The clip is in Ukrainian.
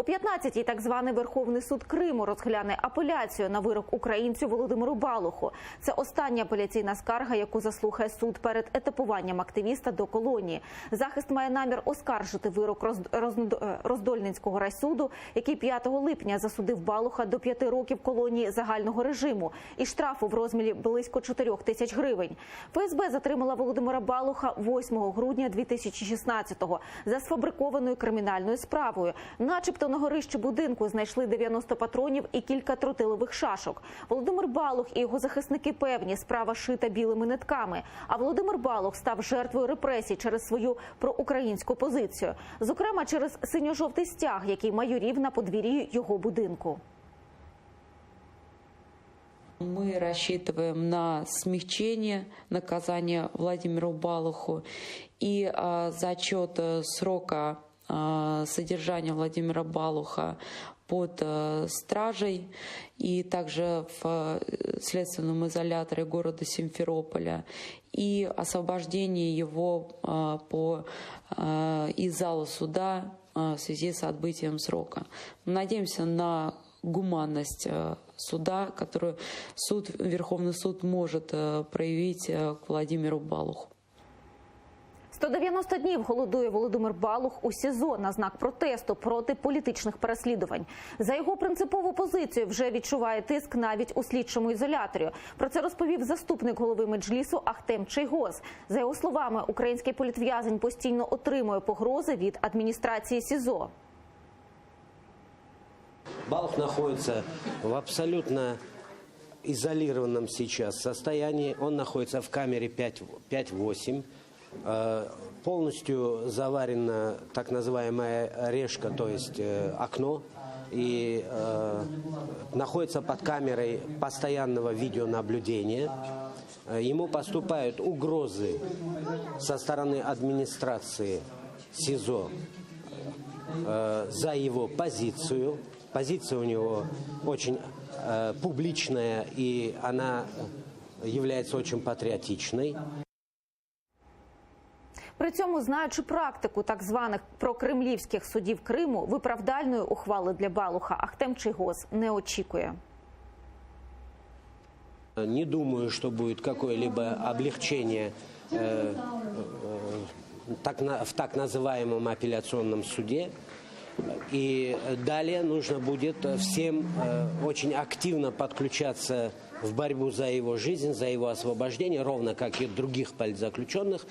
О 15-й так званий Верховний суд Криму розгляне апеляцію на вирок українцю Володимиру Балуху. Це остання апеляційна скарга, яку заслухає суд перед етапуванням активіста до колонії. Захист має намір оскаржити вирок Роздольницького райсуду, який 5 липня засудив Балуха до 5 років колонії загального режиму і штрафу в розмірі близько 4 тисяч гривень. ФСБ затримала Володимира Балуха 8 грудня 2016-го за сфабрикованою кримінальною справою. Начебто на горищі будинку знайшли 90 патронів і кілька тротилових шашок. Володимир Балух і його захисники певні, справа шита білими нитками. А Володимир Балух став жертвою репресій через свою проукраїнську позицію. Зокрема, через синьо-жовтий стяг, який майорів на подвір'ї його будинку. Мы рассчитываем на смягчение наказания Владимиру Балуху и зачет срока содержания Владимира Балуха под стражей и также в следственном изоляторе города Симферополя и освобождение его из зала суда в связи с отбытием срока. Мы надеемся на гуманность суда, которую Верховный суд может проявить к Владимиру Балуху. 190 днів голодує Володимир Балух у СІЗО на знак протесту проти політичних переслідувань. За його принципову позицію вже відчуває тиск навіть у слідчому ізоляторі. Про це розповів заступник голови Меджлісу Ахтем Чийгоз. За його словами, український політв'язень постійно отримує погрози від адміністрації СІЗО. Балух находится в абсолютно изолированном сейчас состоянии. Он находится в камере 5-8. Полностью заварена так называемая решка, то есть окно. И находится под камерой постоянного видеонаблюдения. Ему поступают угрозы со стороны администрации СИЗО за его позицию. Позиция у него очень публичная, и она является очень патріотичною. При цьому, знаючи практику так званих прокремлівських судів Криму, виправдальної ухвали для Балуха Ахтем Чийгоз не очікує. Не думаю, что будет какое-либо облегчение в так называемом апелляционном суде. И далее нужно будет всем очень активно подключаться в борьбу за его жизнь, за его освобождение, ровно как и других политзаключенных.